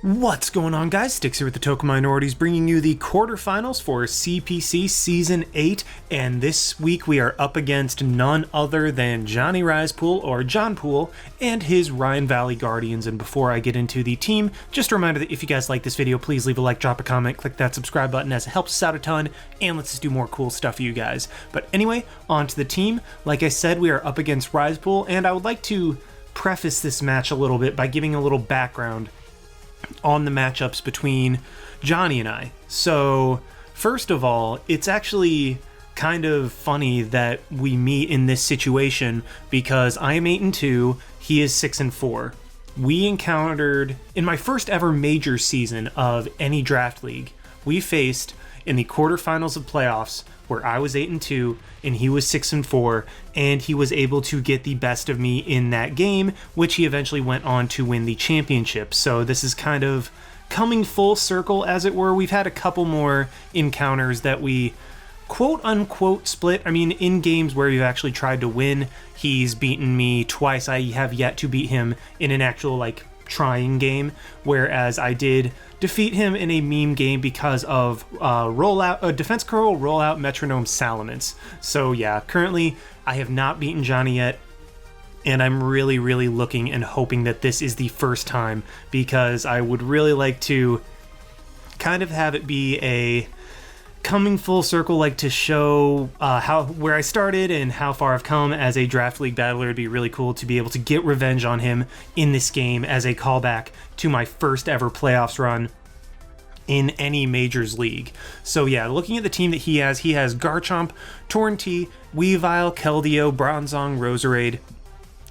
What's going on, guys? Sticks here with the TokenMinorities, bringing you the quarterfinals for CPC Season 8, and this week we are up against none other than Johnny Risepool, or Johnpool, and his Rhine Valley Guardians. And before I get into the team, just a reminder that if you guys like this video, please leave a like, drop a comment, click that subscribe button as it helps us out a ton, and let's just do more cool stuff for you guys. But anyway, on to the team. Like I said, we are up against Risepool, and I would like to preface this match a little bit by giving a little background on the matchups between Johnny and I. So first of all, it's actually kind of funny that we meet in this situation because I am 8-2, he is 6-4. We encountered in my first ever major season of any draft league. We faced in the quarterfinals of playoffs where I was 8-2 and he was 6-4, and he was able to get the best of me in that game, which he eventually went on to win the championship. So this is kind of coming full circle, as it were. We've had a couple more encounters that we quote-unquote split. I mean, in games where we've actually tried to win, he's beaten me twice. I have yet to beat him in an actual, trying game, whereas I did defeat him in a meme game because of defense curl rollout metronome salamence. So yeah, currently I have not beaten Johnny yet, and I'm really looking and hoping that this is the first time, because I would really like to kind of have it be a coming full circle, to show where I started and how far I've come as a draft league battler. It'd be really cool to be able to get revenge on him in this game as a callback to my first ever playoffs run in any majors league. So yeah, looking at the team that he has Garchomp, Torrentee, Weavile, Keldeo, Bronzong, Roserade,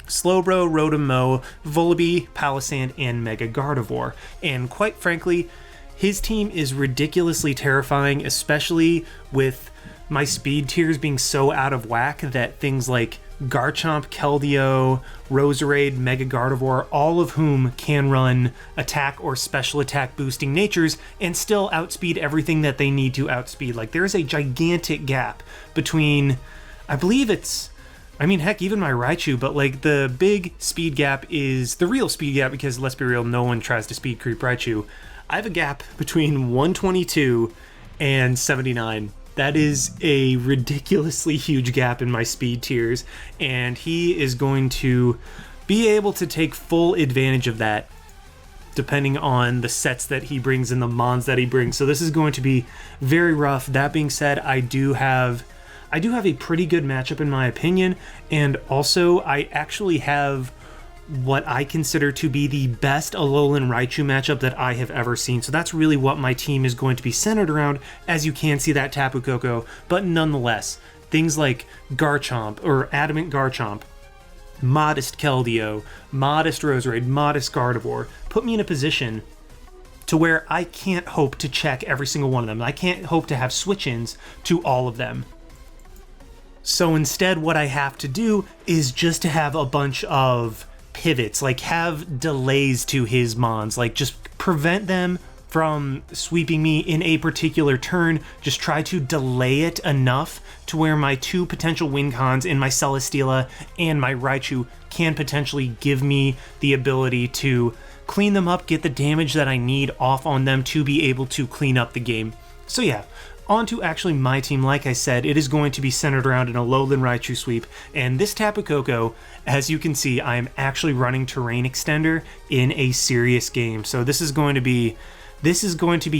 Slowbro, Rotom-Mow, Volibee, Palisand, and Mega Gardevoir. And quite frankly, his team is ridiculously terrifying, especially with my speed tiers being so out of whack that things like Garchomp, Keldeo, Roserade, Mega Gardevoir, all of whom can run attack or special attack boosting natures and still outspeed everything that they need to outspeed. There's a gigantic gap between, I believe it's, heck, even my Raichu, but the big speed gap is the real speed gap, because let's be real, no one tries to speed creep Raichu. I have a gap between 122 and 79. That is a ridiculously huge gap in my speed tiers, and he is going to be able to take full advantage of that depending on the sets that he brings and the mons that he brings. So this is going to be very rough. That being said, I do have a pretty good matchup in my opinion, and also I actually have what I consider to be the best Alolan Raichu matchup that I have ever seen. So that's really what my team is going to be centered around, as you can see that Tapu Koko. But nonetheless, things like Garchomp or Adamant Garchomp, modest Keldeo, modest Roserade, modest Gardevoir put me in a position to where I can't hope to check every single one of them. I can't hope to have switch-ins to all of them. So instead, what I have to do is just to have a bunch of pivots, have delays to his mons, just prevent them from sweeping me in a particular turn. Just try to delay it enough to where my two potential win cons in my Celesteela and my Raichu can potentially give me the ability to clean them up, get the damage that I need off on them to be able to clean up the game. So yeah, on to actually my team. Like I said, it is going to be centered around an Alolan Raichu sweep, and this Tapu Koko, as you can see, I am actually running Terrain Extender in a serious game. So this is going to be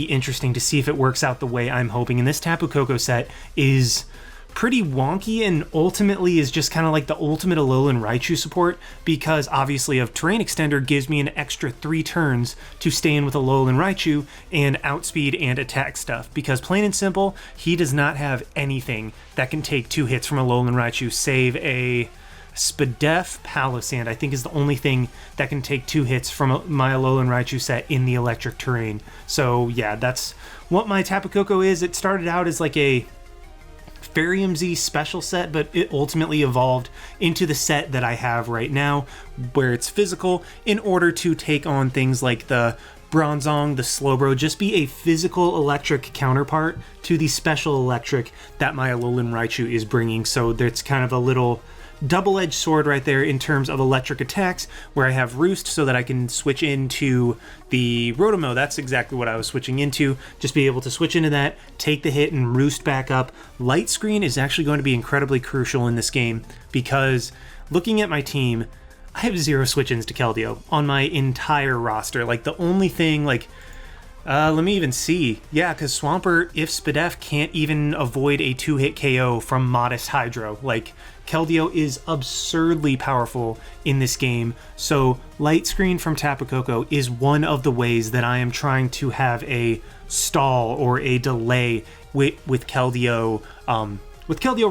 interesting to see if it works out the way I'm hoping. And this Tapu Koko set is pretty wonky and ultimately is just kind of the ultimate Alolan Raichu support, because obviously Terrain Extender gives me an extra 3 turns to stay in with Alolan Raichu and outspeed and attack stuff, because plain and simple, he does not have anything that can take 2 hits from Alolan Raichu, save a Spadef Palisand, I think, is the only thing that can take 2 hits from my Alolan Raichu set in the electric terrain. So yeah, that's what my Tapu Koko is. It started out as a Farium Z special set, but it ultimately evolved into the set that I have right now, where it's physical, in order to take on things like the Bronzong, the Slowbro, just be a physical electric counterpart to the special electric that my Alolan Raichu is bringing. So there's kind of a little double-edged sword right there in terms of electric attacks, where I have Roost so that I can switch into the Rotomo. That's exactly what I was switching into. Just be able to switch into that, take the hit, and Roost back up. Light Screen is actually going to be incredibly crucial in this game, because looking at my team, I have 0 switch-ins to Keldeo on my entire roster. Like, the only thing, like... let me even see. Yeah, because Swampert, if Spadef, can't even avoid a 2-hit KO from Modest Hydro. Like, Keldeo is absurdly powerful in this game. So, Light Screen from Tapu Koko is one of the ways that I am trying to have a stall or a delay with Keldeo,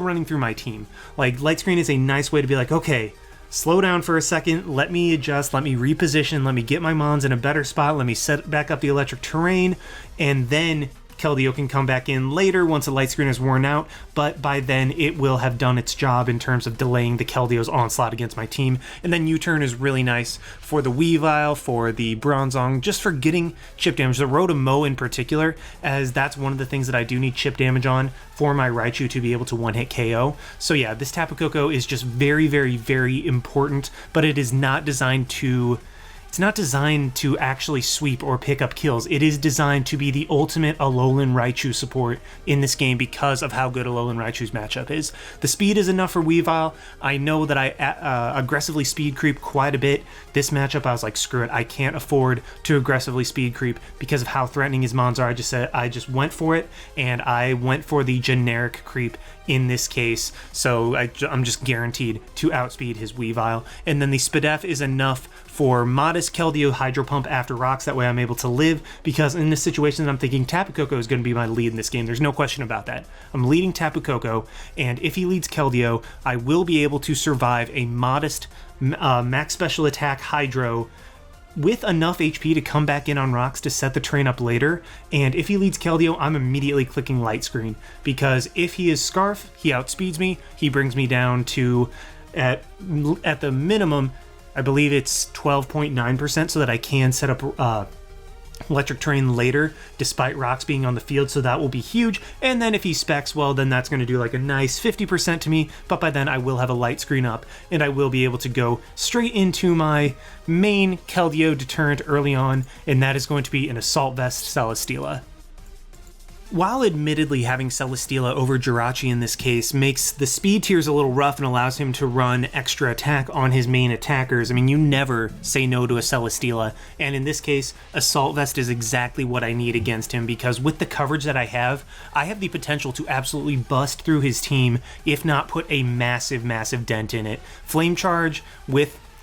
running through my team. Like, Light Screen is a nice way to be like, okay, slow down for a second, let me adjust, let me reposition, let me get my Mons in a better spot, let me set back up the electric terrain, and then Keldeo can come back in later once the Light Screen is worn out, but by then it will have done its job in terms of delaying the Keldeo's onslaught against my team. And then U-turn is really nice for the Weavile, for the Bronzong, just for getting chip damage. The Rotomo in particular, as that's one of the things that I do need chip damage on for my Raichu to be able to one-hit KO. So yeah, this Tapu Koko is just very, very, very important, but it is not designed to... It's not designed to actually sweep or pick up kills. It is designed to be the ultimate Alolan Raichu support in this game because of how good Alolan Raichu's matchup is. The speed is enough for Weavile. I know that I aggressively speed creep quite a bit. This matchup, I was like, screw it. I can't afford to aggressively speed creep because of how threatening his Mons are. I just went for it, and I went for the generic creep in this case, so I'm just guaranteed to outspeed his Weavile. And then the Spadef is enough for modest Keldeo Hydro Pump after rocks, that way I'm able to live, because in this situation I'm thinking Tapu Koko is going to be my lead in this game. There's no question about that. I'm leading Tapu Koko, and if he leads Keldeo, I will be able to survive a modest max special attack Hydro with enough HP to come back in on rocks to set the train up later. And if he leads Keldeo, I'm immediately clicking Light Screen, because if he is Scarf, he outspeeds me. He brings me down to, at the minimum, I believe it's 12.9%, so that I can set up electric terrain later despite rocks being on the field, so that will be huge. And then if he specs, well, then that's going to do like a nice 50% to me, but by then I will have a Light Screen up and I will be able to go straight into my main Keldeo deterrent early on, and that is going to be an Assault Vest Celesteela. While admittedly having Celesteela over Jirachi in this case makes the speed tiers a little rough and allows him to run extra attack on his main attackers, I mean, you never say no to a Celesteela, and in this case, Assault Vest is exactly what I need against him, because with the coverage that I have the potential to absolutely bust through his team, if not put a massive, massive dent in it. Flame Charge,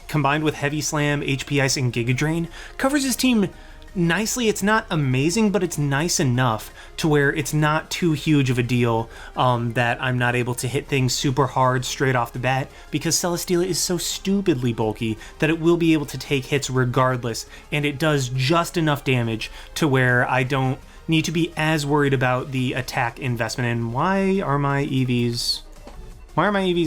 combined with Heavy Slam, HP Ice, and Giga Drain, covers his team nicely. It's not amazing, but it's nice enough to where it's not too huge of a deal that I'm not able to hit things super hard straight off the bat, because Celesteela is so stupidly bulky that it will be able to take hits regardless, and it does just enough damage to where I don't need to be as worried about the attack investment. And why are my EVs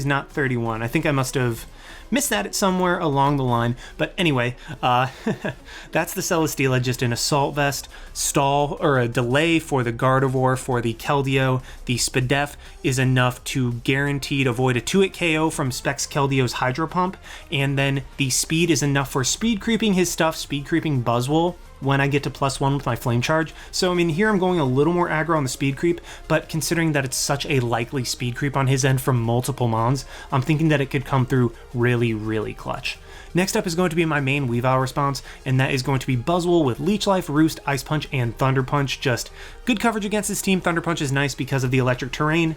not 31? I think I must have missed that somewhere along the line, but anyway, that's the Celesteela, just an Assault Vest, stall, or a delay for the Gardevoir, for the Keldeo. The Spadef is enough to guaranteed avoid a 2-hit KO from Specs Keldeo's Hydro Pump, and then the speed is enough for speed creeping his stuff, speed creeping Buzzwole, when I get to +1 with my Flame Charge. So I mean, here I'm going a little more aggro on the speed creep, but considering that it's such a likely speed creep on his end from multiple Mons, I'm thinking that it could come through really, really clutch. Next up is going to be my main Weavile response, and that is going to be Buzzwole with Leech Life, Roost, Ice Punch, and Thunder Punch. Just good coverage against his team. Thunder Punch is nice because of the electric terrain.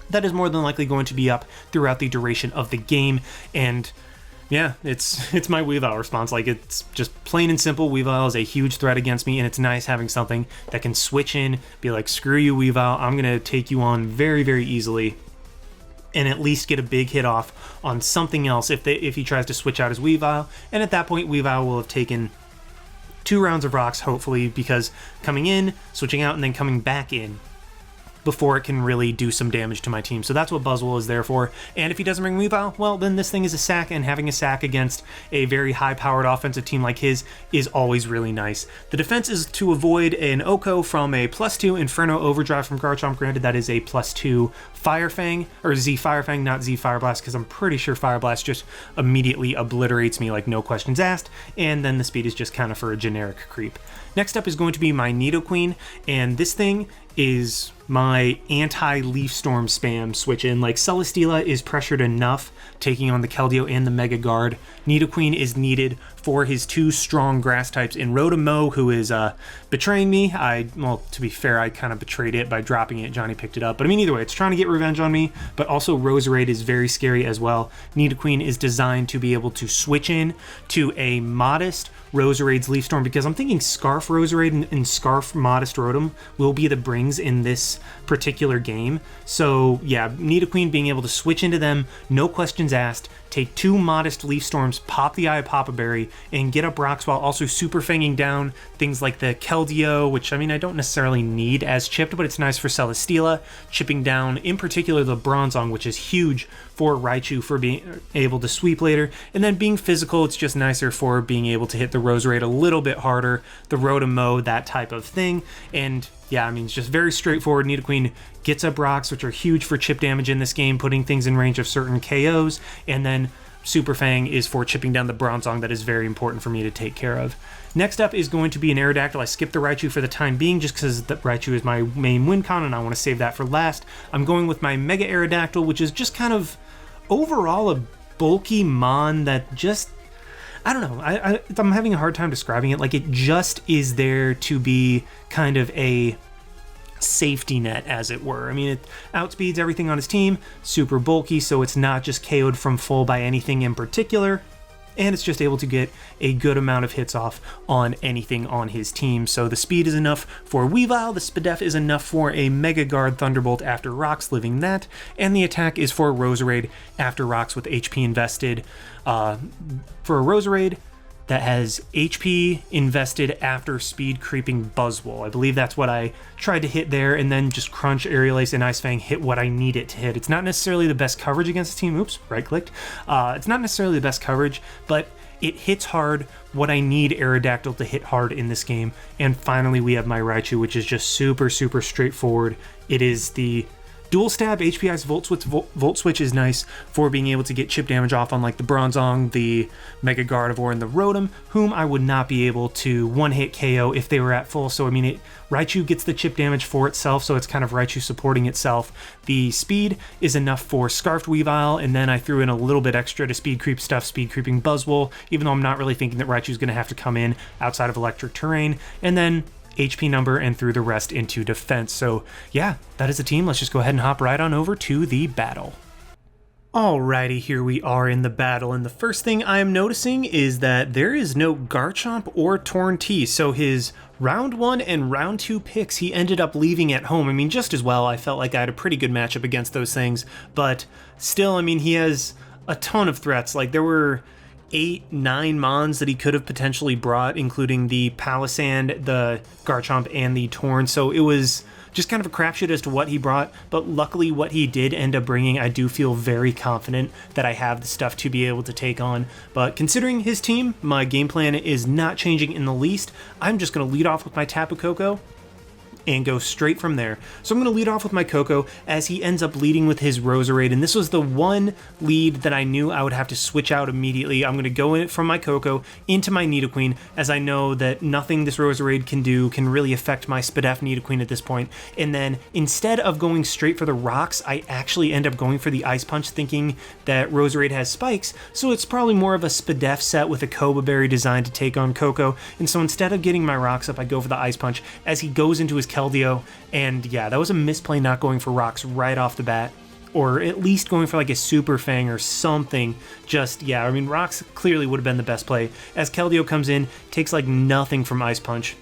That is more than likely going to be up throughout the duration of the game, and yeah, it's my Weavile response. Like, it's just plain and simple. Weavile is a huge threat against me, and it's nice having something that can switch in, be like, screw you, Weavile, I'm going to take you on very, very easily, and at least get a big hit off on something else if he tries to switch out his Weavile. And at that point, Weavile will have taken 2 rounds of rocks, hopefully, because coming in, switching out, and then coming back in before it can really do some damage to my team. So that's what Buzzwole is there for. And if he doesn't bring Weavile, well, then this thing is a sack, and having a sack against a very high-powered offensive team like his is always really nice. The defense is to avoid an Oko from a +2 Inferno Overdrive from Garchomp. Granted, that is a +2 Fire Fang, or Z Fire Fang, not Z Fire Blast, because I'm pretty sure Fire Blast just immediately obliterates me, like no questions asked, and then the speed is just kind of for a generic creep. Next up is going to be my Nidoqueen, and this thing is my anti-Leaf Storm spam switch in. Like, Celesteela is pressured enough taking on the Keldeo and the Mega Guard. Nidoqueen is needed for his 2 strong grass types in Rotom-Mow, who is betraying me. Well, to be fair, I kind of betrayed it by dropping it. Johnny picked it up. But I mean, either way, it's trying to get revenge on me, but also Roserade is very scary as well. Nidoqueen is designed to be able to switch in to a modest Roserade's Leaf Storm, because I'm thinking Scarf Roserade and Scarf Modest Rotom will be the brings in this particular game. So yeah, Nidoqueen being able to switch into them, no questions asked, take 2 modest Leaf Storms, pop the Eye of Papa Berry, and get up rocks while also super fanging down things like the Keldeo, which I mean I don't necessarily need as chipped, but it's nice for Celesteela, chipping down in particular the Bronzong, which is huge for Raichu for being able to sweep later, and then being physical, it's just nicer for being able to hit the Roserade a little bit harder, the Rotom-Mow, that type of thing. And yeah, I mean, it's just very straightforward. Nidoqueen gets up rocks, which are huge for chip damage in this game, putting things in range of certain KOs, and then Super Fang is for chipping down the Bronzong. That is very important for me to take care of. Next up is going to be an Aerodactyl. I skipped the Raichu for the time being just because the Raichu is my main win con and I want to save that for last. I'm going with my Mega Aerodactyl, which is just kind of overall a bulky mon that just, I don't know, I'm having a hard time describing it. Like, it just is there to be kind of a safety net, as it were. I mean, it outspeeds everything on his team, super bulky, so it's not just KO'd from full by anything in particular, and it's just able to get a good amount of hits off on anything on his team. So the speed is enough for Weavile, the Spadef is enough for a Mega Guard Thunderbolt after rocks, living that, and the attack is for Roserade after rocks with HP invested. For a Roserade that has HP invested after speed creeping Buzzwole. I believe that's what I tried to hit there, and then just Crunch, Aerial Ace, and Ice Fang hit what I need it to hit. It's not necessarily the best coverage against the team. Oops, right-clicked. It's not necessarily the best coverage, but it hits hard what I need Aerodactyl to hit hard in this game. And finally, we have my Raichu, which is just super, super straightforward. It is the Dual Stab. HPI's Volt Switch is nice for being able to get chip damage off on like the Bronzong, the Mega Gardevoir, and the Rotom, whom I would not be able to one-hit KO if they were at full. So I mean, Raichu gets the chip damage for itself, so it's kind of Raichu supporting itself. The speed is enough for Scarfed Weavile, and then I threw in a little bit extra to speed creep stuff, speed creeping Buzzwole, even though I'm not really thinking that Raichu's going to have to come in outside of electric terrain. And then HP number and threw the rest into defense. So yeah, that is the team. Let's just go ahead and hop right on over to the battle. Alrighty, here we are in the battle, and the first thing I am noticing is that there is no Garchomp or Torn T, so his round 1 and round 2 picks he ended up leaving at home. I mean, just as well, I felt like I had a pretty good matchup against those things, but still, I mean, he has a ton of threats. Like, there were 8-9 mons that he could have potentially brought, including the Palisand, the Garchomp, and the Torn, so it was just kind of a crapshoot as to what he brought, but luckily what he did end up bringing, I do feel very confident that I have the stuff to be able to take on. But considering his team, my game plan is not changing in the least. I'm just going to lead off with my Tapu Koko and go straight from there. So I'm going to lead off with my Koko as he ends up leading with his Roserade, and this was the one lead that I knew I would have to switch out immediately. I'm going to go in from my Koko into my Nidoqueen, as I know that nothing this Roserade can do can really affect my Spadef Nidoqueen at this point. And then instead of going straight for the rocks, I actually end up going for the Ice Punch, thinking that Roserade has spikes, so it's probably more of a Spadef set with a Koba Berry designed to take on Koko. And so instead of getting my rocks up, I go for the Ice Punch as he goes into his Keldeo, and yeah, that was a misplay not going for rocks right off the bat, or at least going for like a Super Fang or something. Just, yeah, I mean, rocks clearly would have been the best play, as Keldeo comes in, takes like nothing from Ice Punch,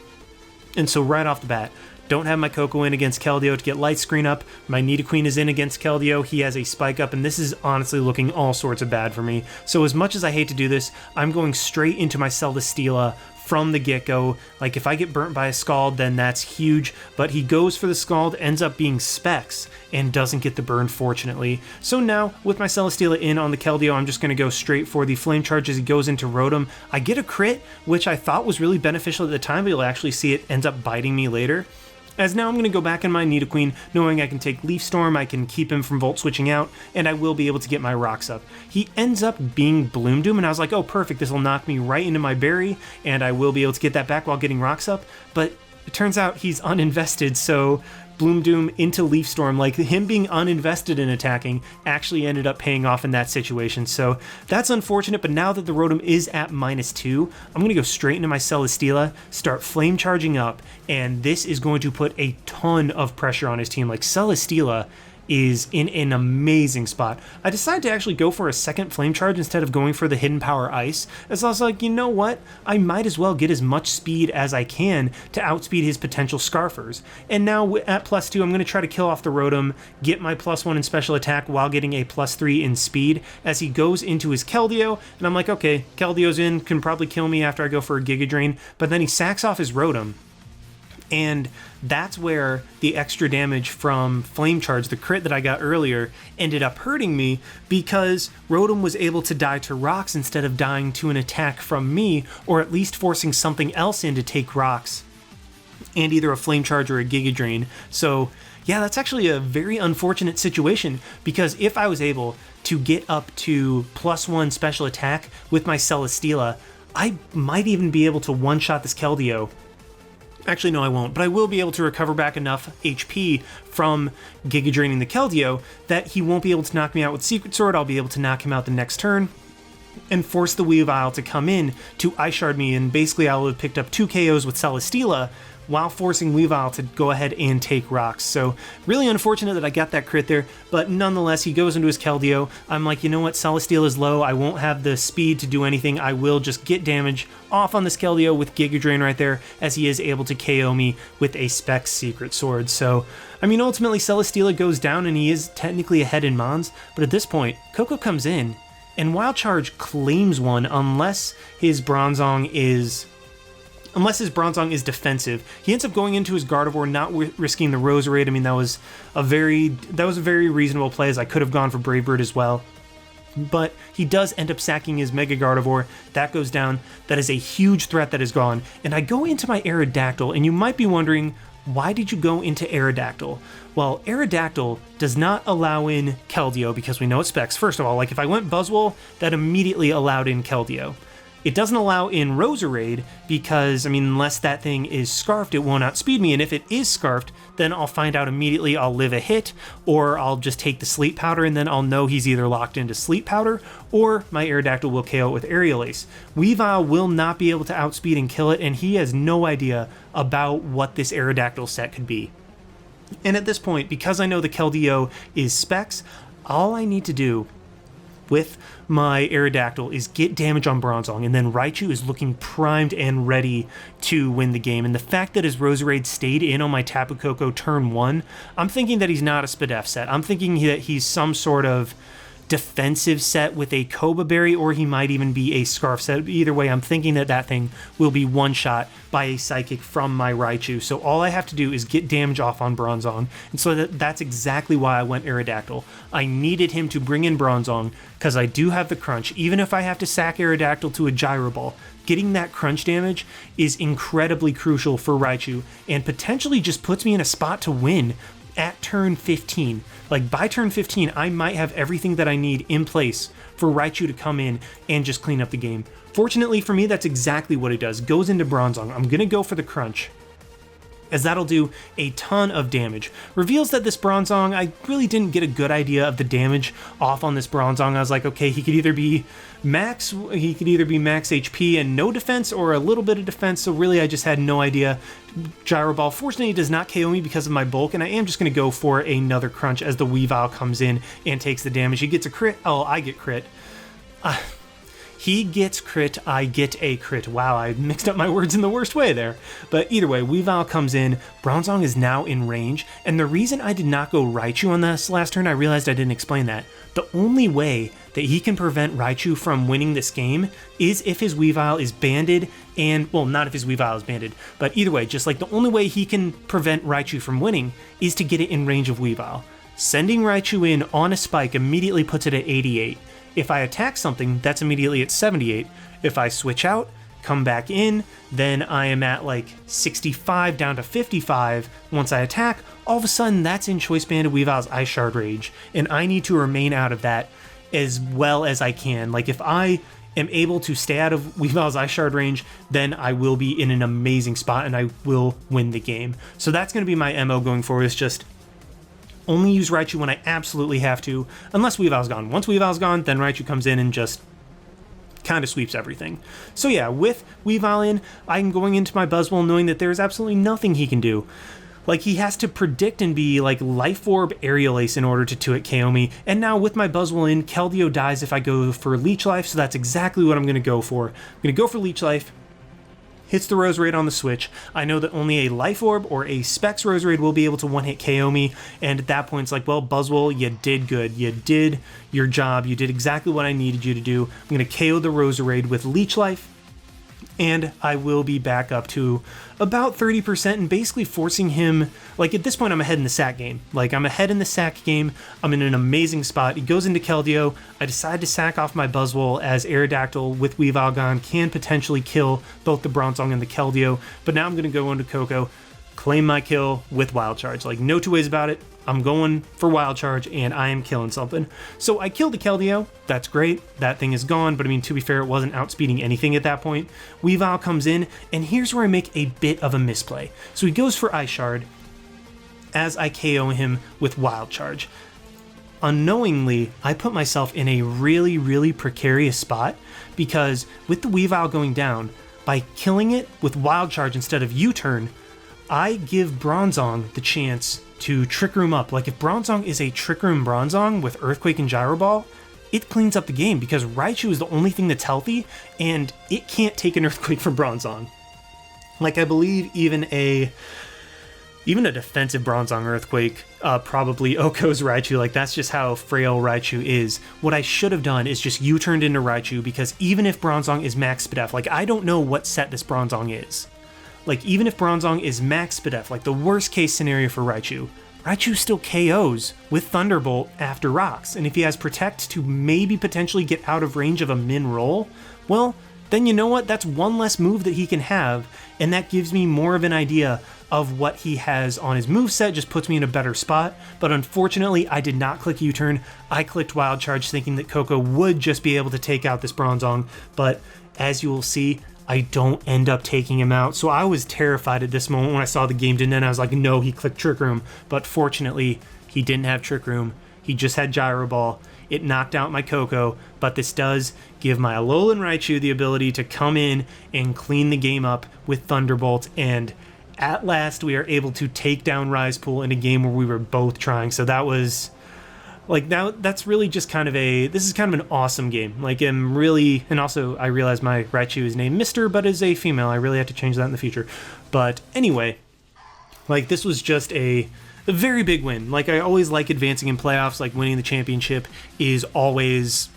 and so right off the bat, don't have my Koko in against Keldeo to get Light Screen up. My Nidoqueen is in against Keldeo. He has a Spike up, and this is honestly looking all sorts of bad for me. So as much as I hate to do this, I'm going straight into my Celesteela from the get-go. Like, if I get burnt by a Scald, then that's huge, but he goes for the Scald, ends up being Specs, and doesn't get the burn, fortunately. So now, with my Celesteela in on the Keldeo, I'm just going to go straight for the Flame Charge as he goes into Rotom. I get a crit, which I thought was really beneficial at the time, but you'll actually see it ends up biting me later. As now I'm going to go back in my Nidoqueen, knowing I can take Leaf Storm, I can keep him from Volt Switching out, and I will be able to get my rocks up. He ends up being Bloom Doom, and I was like, oh perfect, this will knock me right into my berry, and I will be able to get that back while getting rocks up, but it turns out he's uninvested, so Bloom Doom into Leaf Storm, like him being uninvested in attacking, actually ended up paying off in that situation. So that's unfortunate, but now that the Rotom is at -2, I'm going to go straight into my Celesteela, start Flame Charging up, and this is going to put a ton of pressure on his team. Like, Celesteela is in an amazing spot. I decided to actually go for a second Flame Charge instead of going for the Hidden Power Ice, as I was like, you know what, I might as well get as much speed as I can to outspeed his potential Scarfers. And now at +2, I'm going to try to kill off the Rotom, get my +1 in special attack while getting a +3 in speed as he goes into his Keldeo, and I'm like, okay, Keldeo's in, can probably kill me after I go for a Giga Drain, but then he sacks off his Rotom. And that's where the extra damage from Flame Charge, the crit that I got earlier, ended up hurting me, because Rotom was able to die to rocks instead of dying to an attack from me, or at least forcing something else in to take rocks, and either a Flame Charge or a Giga Drain. So yeah, that's actually a very unfortunate situation, because if I was able to get up to +1 special attack with my Celesteela, I might even be able to one-shot this Keldeo. Actually, no, I won't, but I will be able to recover back enough HP from Giga Draining the Keldeo that he won't be able to knock me out with Secret Sword. I'll be able to knock him out the next turn and force the Weavile to come in to Ice Shard me, and basically I will have picked up 2 KOs with Celesteela while forcing Weavile to go ahead and take rocks. So really unfortunate that I got that crit there, but nonetheless, he goes into his Keldeo. I'm like, you know what, Celesteela is low, I won't have the speed to do anything, I will just get damage off on this Keldeo with Giga Drain right there, as he is able to KO me with a Specs Secret Sword. So, I mean, ultimately Celesteela goes down and he is technically ahead in Mons, but at this point, Coco comes in, and Wild Charge claims one unless his Bronzong is defensive. He ends up going into his Gardevoir, not risking the Roserade. I mean, that was a very reasonable play, as I could have gone for Brave Bird as well. But he does end up sacking his Mega Gardevoir. That goes down. That is a huge threat that is gone. And I go into my Aerodactyl, and you might be wondering, why did you go into Aerodactyl? Well, Aerodactyl does not allow in Keldeo, because we know it specs. First of all, like if I went Buzzwole, that immediately allowed in Keldeo. It doesn't allow in Roserade because, I mean, unless that thing is Scarfed, it won't outspeed me, and if it is Scarfed, then I'll find out immediately I'll live a hit, or I'll just take the Sleep Powder, and then I'll know he's either locked into Sleep Powder, or my Aerodactyl will KO it with Aerial Ace. Weavile will not be able to outspeed and kill it, and he has no idea about what this Aerodactyl set could be. And at this point, because I know the Keldeo is Specs, all I need to do with my Aerodactyl is get damage on Bronzong, and then Raichu is looking primed and ready to win the game. And the fact that his Roserade stayed in on my Tapu Koko turn 1, I'm thinking that he's not a Spadef set. I'm thinking that he's some sort of defensive set with a Koba Berry, or he might even be a Scarf set. Either way, I'm thinking that that thing will be one-shot by a Psychic from my Raichu. So all I have to do is get damage off on Bronzong, and so that's exactly why I went Aerodactyl. I needed him to bring in Bronzong, because I do have the crunch. Even if I have to sack Aerodactyl to a Gyro Ball, getting that crunch damage is incredibly crucial for Raichu, and potentially just puts me in a spot to win at turn 15. Like, by turn 15, I might have everything that I need in place for Raichu to come in and just clean up the game. Fortunately for me, that's exactly what it does. Goes into Bronzong. I'm going to go for the crunch, as that'll do a ton of damage. Reveals that this Bronzong, I really didn't get a good idea of the damage off on this Bronzong. I was like, okay, he could either be max HP and no defense, or a little bit of defense, so really I just had no idea. Gyro Ball, fortunately, it does not KO me because of my bulk, and I am just going to go for another crunch as the Weavile comes in and takes the damage. He gets a crit. Oh, I get crit. He gets crit, I get a crit. Wow, I mixed up my words in the worst way there. But either way, Weavile comes in, Bronzong is now in range, and the reason I did not go Raichu on this last turn, I realized I didn't explain that. The only way that he can prevent Raichu from winning this game is if his Weavile is banded, and, well, not if his Weavile is banded, but either way, just like the only way he can prevent Raichu from winning is to get it in range of Weavile. Sending Raichu in on a spike immediately puts it at 88. If I attack something, that's immediately at 78. If I switch out, come back in, then I am at like 65 down to 55. Once I attack, all of a sudden that's in Choice Banded Weavile's Ice Shard Rage, and I need to remain out of that as well as I can. Like if I am able to stay out of Weavile's Ice Shard range, then I will be in an amazing spot and I will win the game. So that's going to be my MO going forward, is just only use Raichu when I absolutely have to, unless Weavile's gone. Once Weavile's gone, then Raichu comes in and just kind of sweeps everything. So yeah, with Weavile in, I'm going into my Buzzwole knowing that there's absolutely nothing he can do. Like, he has to predict and be like Life Orb, Aerial Ace in order to 2-hit KO me, and now with my Buzzwole in, Keldeo dies if I go for Leech Life, so that's exactly what I'm going to go for. I'm going to go for Leech Life. Hits the Roserade on the switch. I know that only a Life Orb or a Specs Roserade will be able to one-hit KO me, and at that point it's like, well, Buzzwole, you did good. You did your job. You did exactly what I needed you to do. I'm going to KO the Roserade with Leech Life, and I will be back up to about 30% and basically forcing him, like at this point I'm ahead in the sack game. Like I'm ahead in the sack game, I'm in an amazing spot. He goes into Keldeo, I decide to sack off my Buzzwole as Aerodactyl with Weavile gone can potentially kill both the Bronzong and the Keldeo, but now I'm going to go into Koko, claim my kill with Wild Charge. Like no two ways about it. I'm going for Wild Charge, and I am killing something. So I killed the Keldeo. That's great. That thing is gone, but I mean, to be fair, it wasn't outspeeding anything at that point. Weavile comes in, and here's where I make a bit of a misplay. So he goes for Ice Shard as I KO him with Wild Charge. Unknowingly, I put myself in a really, really precarious spot, because with the Weavile going down, by killing it with Wild Charge instead of U-turn, I give Bronzong the chance to Trick Room up. Like if Bronzong is a Trick Room Bronzong with Earthquake and Gyro Ball, it cleans up the game because Raichu is the only thing that's healthy and it can't take an Earthquake from Bronzong. Like I believe even a defensive Bronzong Earthquake probably OHKOs Raichu. Like that's just how frail Raichu is. What I should have done is just U-turned into Raichu, because even if Bronzong is max Spadef, like I don't know what set this Bronzong is. Like, even if Bronzong is max Spadef, like the worst case scenario for Raichu, Raichu still KOs with Thunderbolt after rocks, and if he has Protect to maybe potentially get out of range of a Min roll, well, then you know what? That's one less move that he can have, and that gives me more of an idea of what he has on his moveset, just puts me in a better spot. But unfortunately, I did not click U-turn. I clicked Wild Charge thinking that Koko would just be able to take out this Bronzong, but as you will see, I don't end up taking him out. So I was terrified at this moment when I saw the game didn't end. I was like, no, he clicked Trick Room. But fortunately, he didn't have Trick Room. He just had Gyro Ball. It knocked out my Koko, but this does give my Alolan Raichu the ability to come in and clean the game up with Thunderbolt. And at last, we are able to take down Risepool in a game where we were both trying. So that was... like now that's really just kind of this is kind of an awesome game. Like and also I realize my Raichu is named Mr. but is a female. I really have to change that in the future. But anyway, like this was just a very big win. Like I always like advancing in playoffs, like winning the championship is always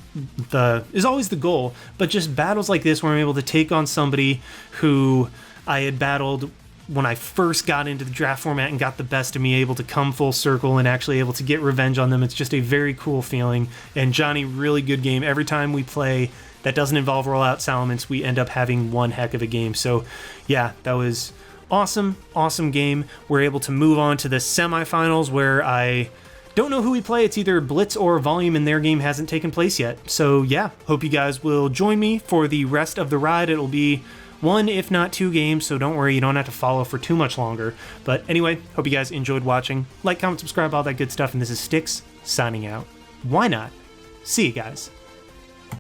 the goal. But just battles like this where I'm able to take on somebody who I had battled when I first got into the draft format and got the best of me, able to come full circle and actually able to get revenge on them. It's just a very cool feeling. And Johnny, really good game. Every time we play that doesn't involve rollout Salamence, we end up having one heck of a game. So yeah, that was awesome game. We're able to move on to the semifinals where I don't know who we play. It's either Blitz or Volume, and their game hasn't taken place yet. So yeah, hope you guys will join me for the rest of the ride. It'll be 1, if not 2 games, so don't worry, you don't have to follow for too much longer. But anyway, hope you guys enjoyed watching. Like, comment, subscribe, all that good stuff, and this is Styx, signing out. Why not? See you guys.